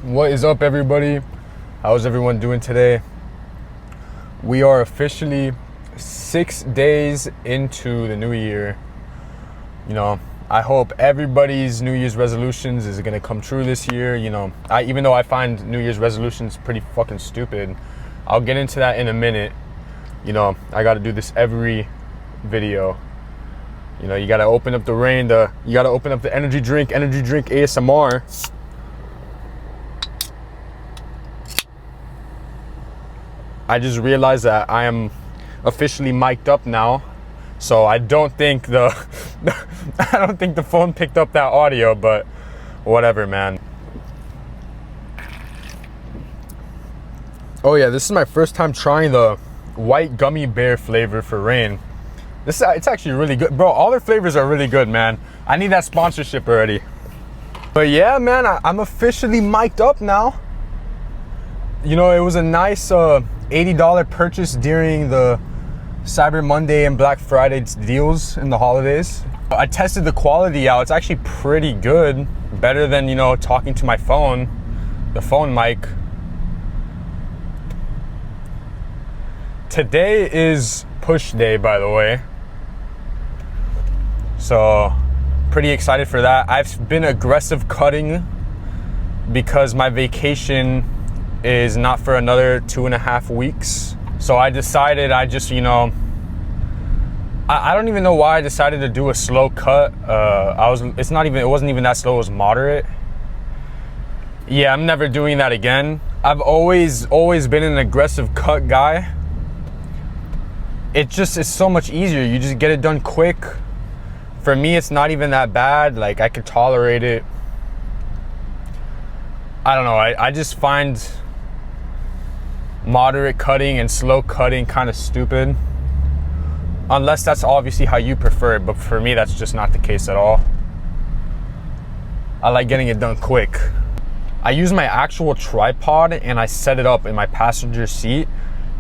What is up, everybody? How's everyone doing today? We are officially 6 days into the new year. You know, I hope everybody's New Year's resolutions is gonna come true this year. You know, even though I find New Year's resolutions pretty fucking stupid, I'll get into that in a minute. You know, I gotta do this every video. You know, you gotta open up the rain, you gotta open up the energy drink ASMR. I just realized that I am officially mic'd up now, so I don't think the phone picked up that audio, but whatever, man. Oh yeah, this is my first time trying the white gummy bear flavor for Reign. It's actually really good, bro. All their flavors are really good, man. I need that sponsorship already. But yeah, man, I'm officially mic'd up now. You know, it was a nice $80 purchase during the Cyber Monday and Black Friday deals in the holidays. I tested the quality out. It's actually pretty good. Better than, you know, talking to my phone, the phone mic. Today is push day, by the way. So, pretty excited for that. I've been aggressive cutting because my vacation is not for another 2.5 weeks. So I decided I don't even know why I decided to do a slow cut. It wasn't even that slow, it was moderate. Yeah, I'm never doing that again. I've always been an aggressive cut guy. It's so much easier. You just get it done quick. For me, it's not even that bad. Like, I could tolerate it. I don't know, I just find moderate cutting and slow cutting kind of stupid, unless that's obviously how you prefer it, but for me that's just not the case at all. I like getting it done quick. I use my actual tripod and I set it up in my passenger seat,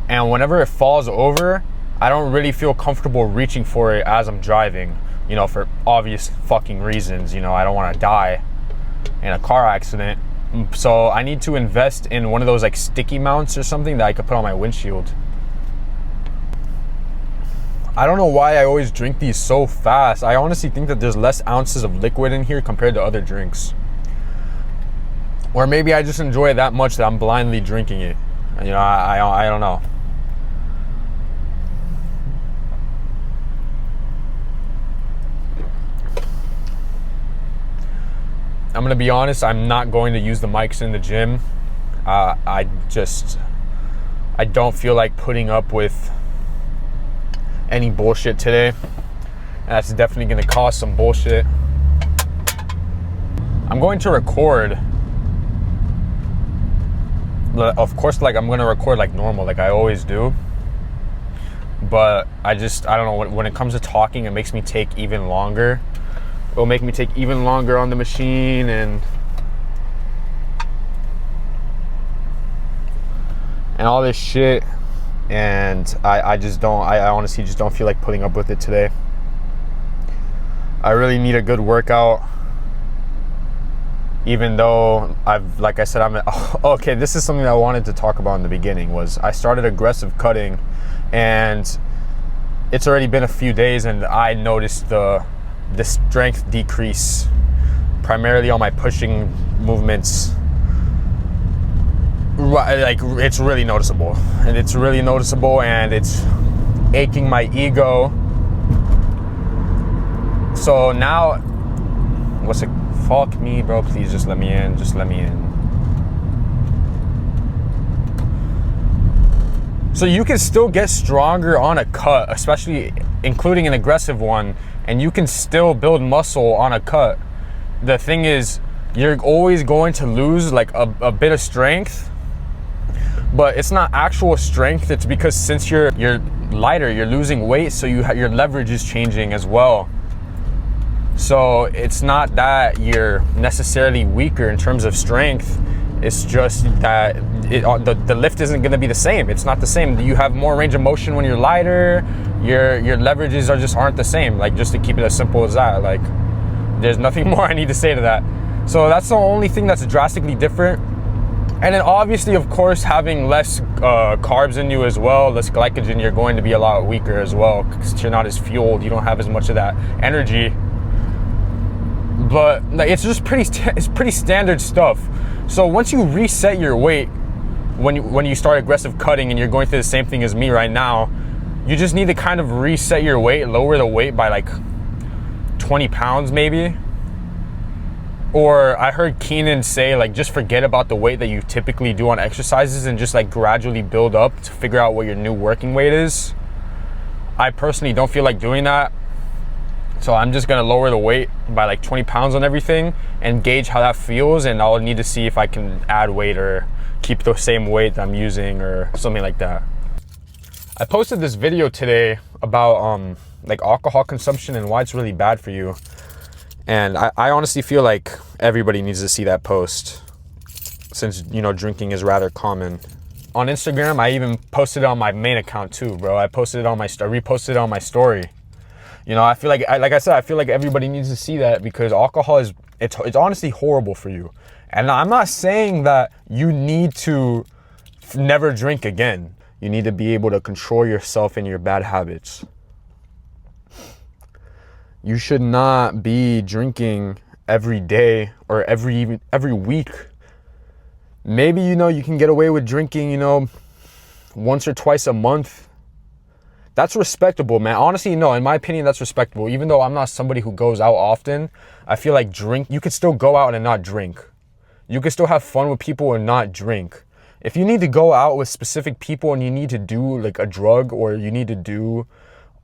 and whenever it falls over, I don't really feel comfortable reaching for it as I'm driving, you know, for obvious fucking reasons. You know, I don't want to die in a car accident. So I need to invest in one of those like sticky mounts or something that I could put on my windshield. I don't know why I always drink these so fast. I honestly think that there's less ounces of liquid in here compared to other drinks. Or maybe I just enjoy it that much that I'm blindly drinking it. You know, I don't know. I'm gonna be honest, I'm not going to use the mics in the gym. I don't feel like putting up with any bullshit today. That's definitely gonna cause some bullshit. I'm going to record. Of course, like, I'm gonna record like normal, like I always do. But I don't know, when it comes to talking, it makes me take even longer. It'll make me take even longer on the machine, and all this shit, and I honestly just don't feel like putting up with it today. I really need a good workout, even though like I said, okay, this is something that I wanted to talk about in the beginning. Was I started aggressive cutting, and it's already been a few days, and I noticed the strength decrease primarily on my pushing movements. Like, it's really noticeable, and it's aching my ego. So now, fuck me, bro, please just let me in. So you can still get stronger on a cut, especially including an aggressive one, and you can still build muscle on a cut. The thing is, you're always going to lose like a bit of strength, but it's not actual strength. It's because since you're lighter, you're losing weight, so your leverage is changing as well. So it's not that you're necessarily weaker in terms of strength. It's just that the lift isn't going to be the same. It's not the same. You have more range of motion when you're lighter. Your leverages aren't the same. Like, just to keep it as simple as that. Like, there's nothing more I need to say to that. So that's the only thing that's drastically different. And then obviously, of course, having less carbs in you as well, less glycogen, you're going to be a lot weaker as well because you're not as fueled. You don't have as much of that energy. But like, it's just pretty standard stuff. So once you reset your weight, when you start aggressive cutting and you're going through the same thing as me right now, you just need to kind of reset your weight, lower the weight by like 20 pounds maybe. Or I heard Keenan say, like, just forget about the weight that you typically do on exercises and just like gradually build up to figure out what your new working weight is. I personally don't feel like doing that. So I'm just gonna lower the weight by like 20 pounds on everything and gauge how that feels, and I'll need to see if I can add weight or keep the same weight that I'm using or something like that. I posted this video today about like alcohol consumption and why it's really bad for you. And I honestly feel like everybody needs to see that post since, you know, drinking is rather common. On Instagram, I even posted it on my main account too, bro. I posted it on my reposted it on my story. You know, I feel like I said, I feel like everybody needs to see that because alcohol it's honestly horrible for you. And I'm not saying that you need to never drink again. You need to be able to control yourself and your bad habits. You should not be drinking every day or every week. Maybe, you know, you can get away with drinking, you know, once or twice a month. That's respectable, man. Honestly, no, in my opinion, that's respectable. Even though I'm not somebody who goes out often, I feel like you could still go out and not drink. You could still have fun with people and not drink. If you need to go out with specific people and you need to do like a drug or you need to do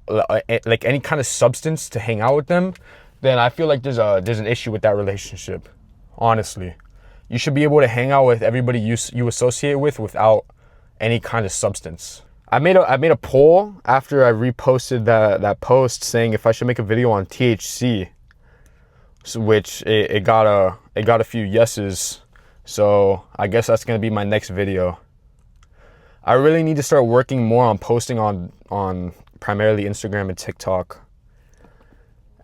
like any kind of substance to hang out with them, then I feel like there's an issue with that relationship. Honestly, you should be able to hang out with everybody you associate with without any kind of substance. I made a poll after I reposted that post saying if I should make a video on THC, which it got a few yeses. So I guess that's gonna be my next video. I really need to start working more on posting on primarily Instagram and TikTok.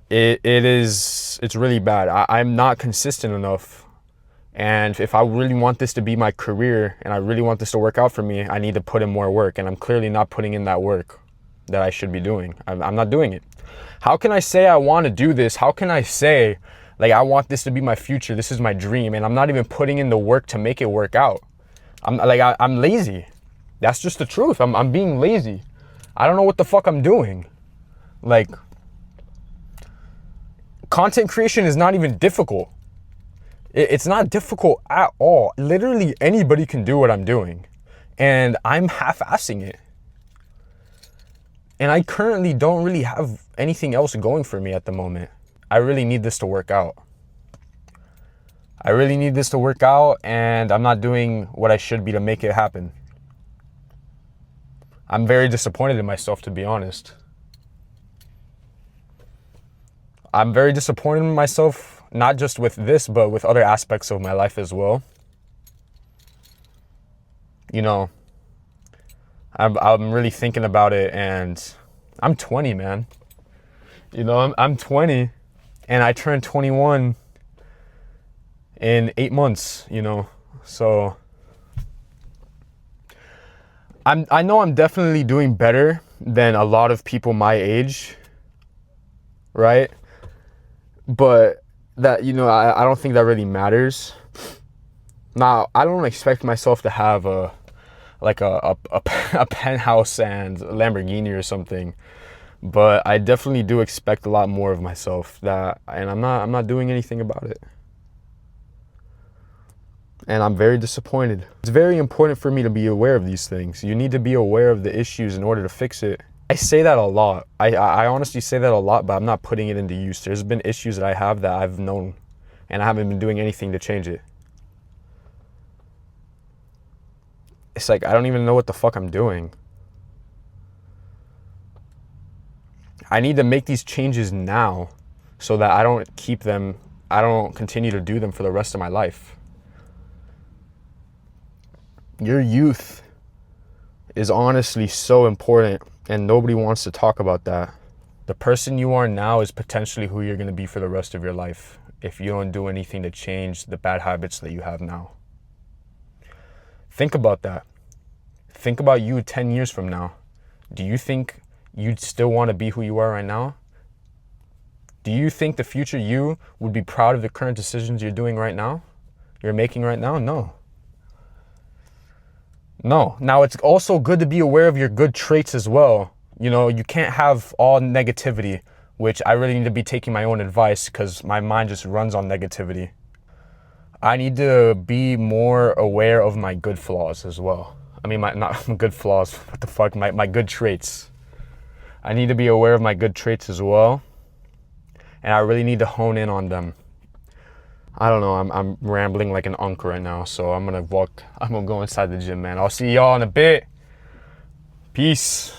It's really bad. I'm not consistent enough. And if I really want this to be my career and I really want this to work out for me, I need to put in more work. And I'm clearly not putting in that work that I should be doing. I'm not doing it. How can I say I want to do this? How can I say, like, I want this to be my future, this is my dream, and I'm not even putting in the work to make it work out? I'm lazy. That's just the truth. I'm being lazy. I don't know what the fuck I'm doing. Like, content creation is not even difficult. It's not difficult at all. Literally anybody can do what I'm doing. And I'm half-assing it. And I currently don't really have anything else going for me at the moment. I really need this to work out. I really need this to work out, and I'm not doing what I should be to make it happen. I'm very disappointed in myself, to be honest. I'm very disappointed in myself, not just with this, but with other aspects of my life as well. You know, I'm really thinking about it, and I'm 20, man. You know, I'm 20, and I turned 21 in 8 months, you know, so I know I'm definitely doing better than a lot of people my age, right? But that, you know, I don't think that really matters. Now, I don't expect myself to have a penthouse and a Lamborghini or something, but I definitely do expect a lot more of myself, and I'm not doing anything about it. And I'm very disappointed. It's very important for me to be aware of these things. You need to be aware of the issues in order to fix it. I say that a lot. I honestly say that a lot, but I'm not putting it into use. There's been issues that I have that I've known, and I haven't been doing anything to change it. It's like, I don't even know what the fuck I'm doing. I need to make these changes now so that I don't continue to do them for the rest of my life. Your youth is honestly so important, and nobody wants to talk about that. The person you are now is potentially who you're going to be for the rest of your life if you don't do anything to change the bad habits that you have now. Think about that. Think about you 10 years from now. Do you think you'd still want to be who you are right now? Do you think the future you would be proud of the current decisions you're doing right now? You're making right now? No. No. Now, it's also good to be aware of your good traits as well. You know, you can't have all negativity, which I really need to be taking my own advice because my mind just runs on negativity. I need to be more aware of my good flaws as well. I mean, not good flaws, what the fuck, my good traits. I need to be aware of my good traits as well. And I really need to hone in on them. I don't know, I'm rambling like an uncle right now, so I'm gonna go inside the gym, man. I'll see y'all in a bit. Peace.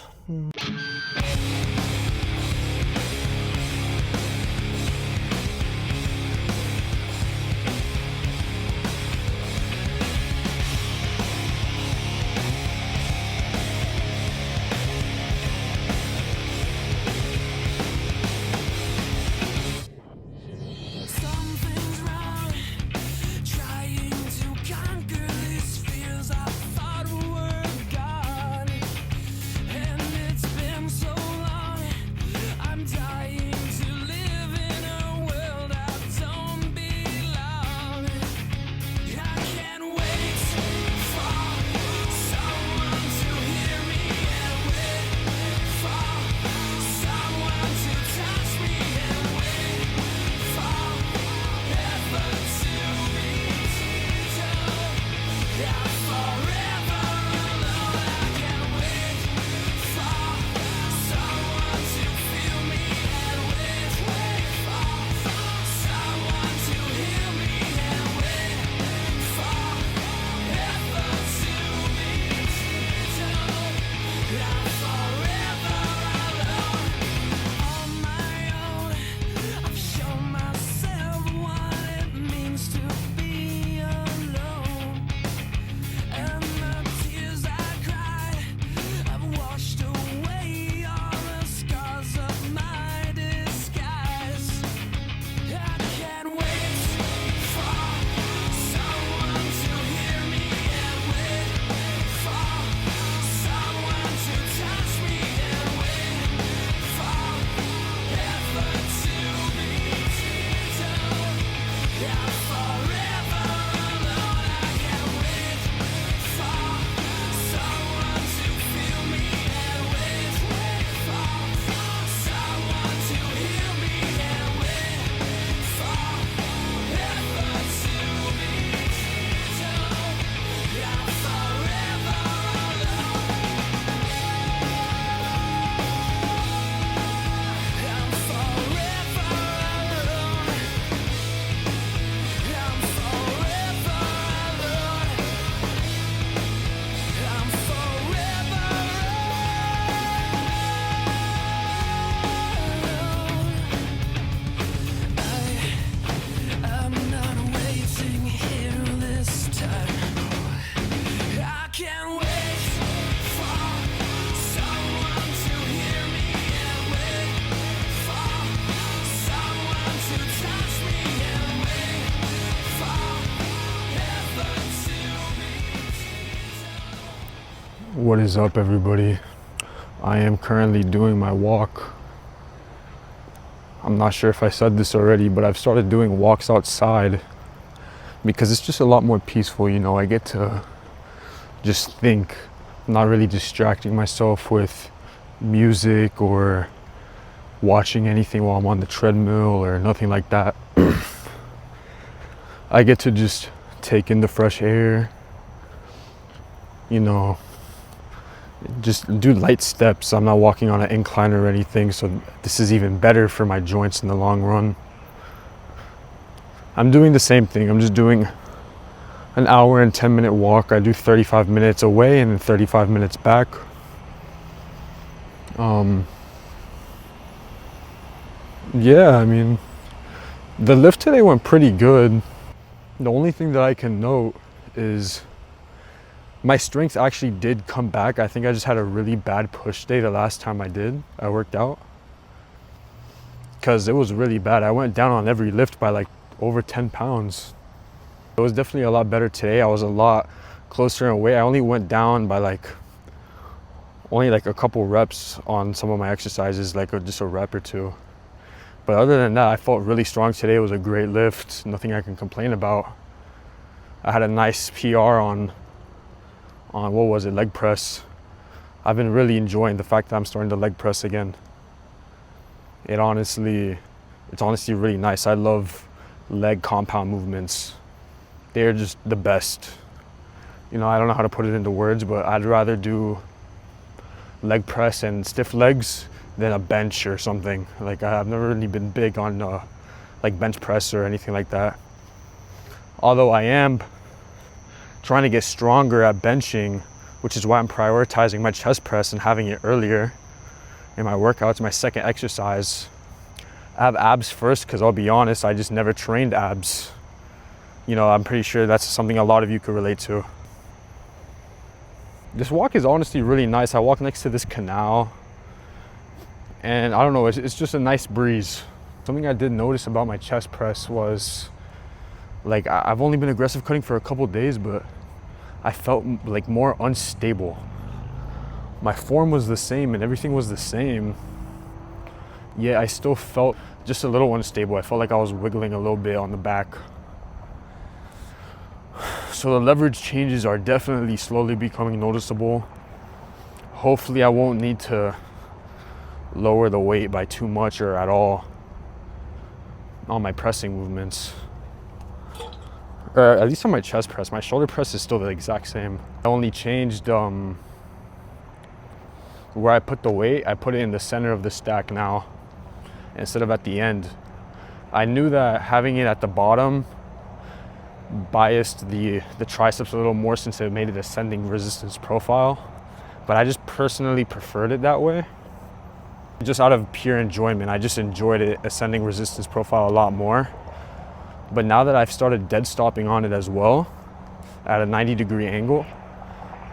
Something's wrong, trying to conquer these fears I thought were gone. And it's been so long, I'm dying to live in a world I don't belong. I can't wait for someone to hear me and wait for someone to touch me and wait for forever to be told. I'm forever alone. I can't wait for someone to feel me and wait for someone to hear me and wait for forever to be told. I'm forever alone. On my own, I've shown myself what it means to be alone. And the tears I cried have washed away all the scars of my disguise. I can't wait for someone to hear me and wait for someone to touch me and wait for forever to be told. I'm forever alone. I can't wait for someone to feel me and wait for someone to hear me and wait for forever to be told. I'm forever alone. I'm forever alone. I'm forever alone. I'm forever alone. I'm not waiting here this time. I can't wait for someone to hear me and wait for someone to touch me and wait for forever to be. What is up, everybody? I am currently doing my walk. I'm not sure if I said this already, but I've started doing walks outside because it's just a lot more peaceful, you know. I get to just think, not really distracting myself with music or watching anything while I'm on the treadmill or nothing like that. I get to just take in the fresh air, you know, just do light steps. I'm not walking on an incline or anything, so this is even better for my joints in the long run. I'm doing the same thing. I'm just doing an hour and 10-minute walk. I do 35 minutes away and then 35 minutes back. Yeah, I mean, the lift today went pretty good. The only thing that I can note is my strength actually did come back. I think I just had a really bad push day the last time I worked out. Because it was really bad. I went down on every lift by like over 10 pounds. It was definitely a lot better today. I was a lot closer in weight. I only went down by like only like a couple reps on some of my exercises, like just a rep or two. But other than that, I felt really strong today. It was a great lift, nothing I can complain about. I had a nice PR on what was it, leg press. I've been really enjoying the fact that I'm starting to leg press again. It's honestly really nice. I love leg compound movements. They're just the best. You know, I don't know how to put it into words, but I'd rather do leg press and stiff legs than a bench or something. Like, I've never really been big on like bench press or anything like that. Although I am trying to get stronger at benching, which is why I'm prioritizing my chest press and having it earlier in my workouts, my second exercise. I have abs first because I'll be honest, I just never trained abs. You know, I'm pretty sure that's something a lot of you could relate to. This walk is honestly really nice. I walk next to this canal and I don't know, it's just a nice breeze. Something I did notice about my chest press was, like, I've only been aggressive cutting for a couple days, but I felt like more unstable. My form was the same and everything was the same, yet I still felt just a little unstable. I felt like I was wiggling a little bit on the back. So the leverage changes are definitely slowly becoming noticeable. Hopefully I won't need to lower the weight by too much or at all on my pressing movements. Or at least on my chest press. My shoulder press is still the exact same. I only changed where I put the weight. I put it in the center of the stack now instead of at the end. I knew that having it at the bottom biased the triceps a little more since it made it ascending resistance profile, but I just personally preferred it that way. Just out of pure enjoyment, I just enjoyed it ascending resistance profile a lot more. But now that I've started dead stopping on it as well at a 90-degree angle,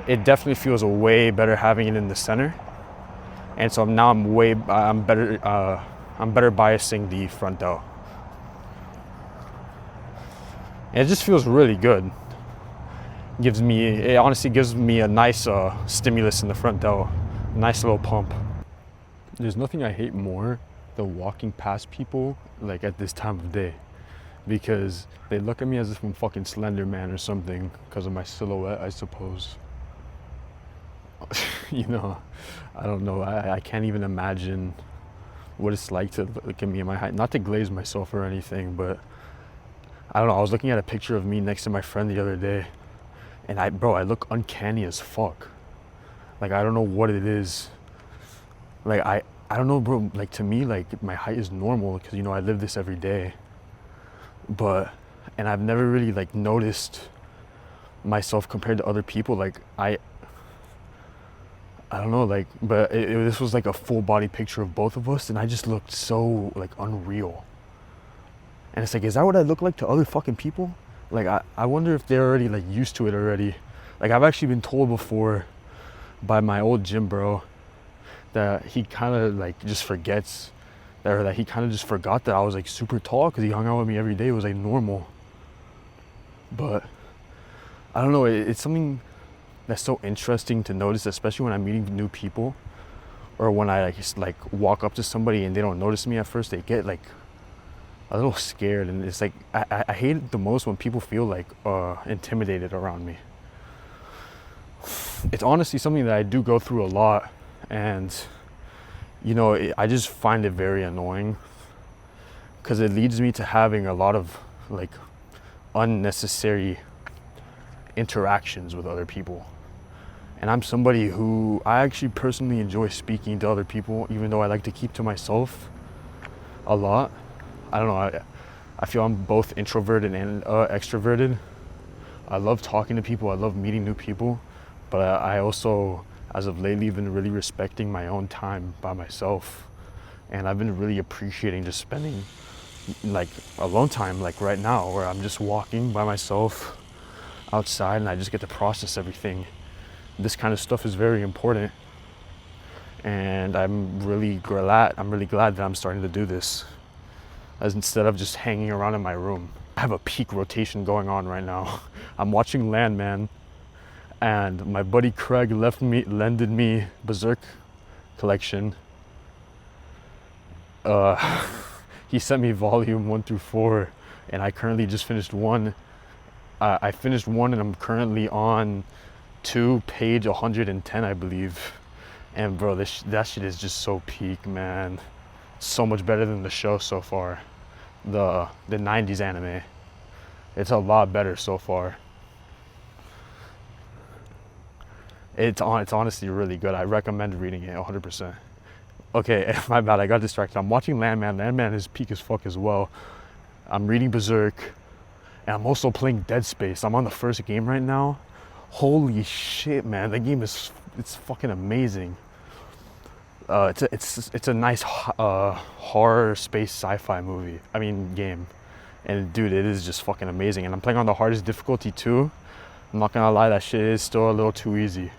it definitely feels way better having it in the center. And so now I'm better biasing the front delt. And it just feels really good. It honestly gives me a nice stimulus in the front delt, a nice little pump. There's nothing I hate more than walking past people like at this time of day, because they look at me as if I'm fucking Slender Man or something because of my silhouette, I suppose. You know, I don't know. I can't even imagine what it's like to look at me in my height. Not to glaze myself or anything, but I don't know. I was looking at a picture of me next to my friend the other day, and I look uncanny as fuck. Like, I don't know what it is. Like, I don't know, bro. Like, to me, like, my height is normal because, you know, I live this every day. And I've never really, like, noticed myself compared to other people. Like, I don't know, like, but this was like a full body picture of both of us, and I just looked so, like, unreal. And it's like, is that what I look like to other fucking people? Like, I wonder if they're already, like, used to it already. Like, I've actually been told before by my old gym bro that he kind of, like, just forgets, or that he kind of just forgot that I was, like, super tall because he hung out with me every day. It was, like, normal. But I don't know, it's something that's so interesting to notice, especially when I'm meeting new people, or when I just like walk up to somebody and they don't notice me at first. They get like a little scared, and it's like I hate it the most when people feel like intimidated around me. It's honestly something that I do go through a lot, and you know, I just find it very annoying because it leads me to having a lot of like unnecessary interactions with other people. And I'm somebody who, I actually personally enjoy speaking to other people, even though I like to keep to myself a lot. I don't know, I feel I'm both introverted and extroverted. I love talking to people, I love meeting new people, but I also, as of lately, been really respecting my own time by myself. And I've been really appreciating just spending like alone time, like right now, where I'm just walking by myself outside and I just get to process everything. This kind of stuff is very important, and I'm really glad that I'm starting to do this, as instead of just hanging around in my room. I have a peak rotation going on right now. I'm watching Landman, and my buddy Craig lended me Berserk collection. He sent me volume 1 through 4, and I currently just finished 1. I finished 1 and I'm currently on 2, page 110, I believe. And bro, that shit is just so peak, man. So much better than the show so far. The 90s anime. It's a lot better so far. It's honestly really good. I recommend reading it 100%. Okay, my bad, I got distracted. I'm watching Landman. Landman is peak as fuck as well. I'm reading Berserk, and I'm also playing Dead Space. I'm on the first game right now. Holy shit, man, the game it's fucking amazing. It's a nice horror space sci-fi movie. I mean game, and dude, it is just fucking amazing. And I'm playing on the hardest difficulty too. I'm not gonna lie, that shit is still a little too easy.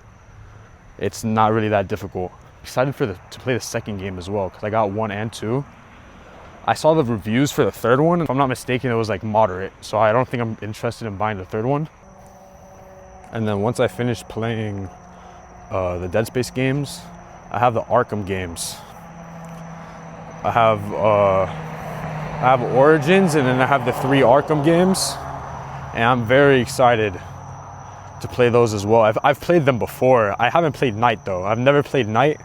It's not really that difficult. Excited to play the second game as well, because I got 1 and 2. I saw the reviews for the third one. If I'm not mistaken, it was like moderate, so I don't think I'm interested in buying the third one. And then once I finish playing the Dead Space games, I have the Arkham games. I have Origins, and then I have the 3 Arkham games, and I'm very excited to play those as well. I've played them before. I haven't played Night though. I've never played Night.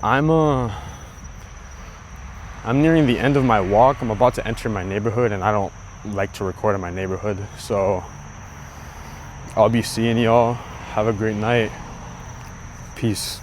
I'm nearing the end of my walk. I'm about to enter my neighborhood, and I don't like to record in my neighborhood, so I'll be seeing y'all. Have a great night. Peace.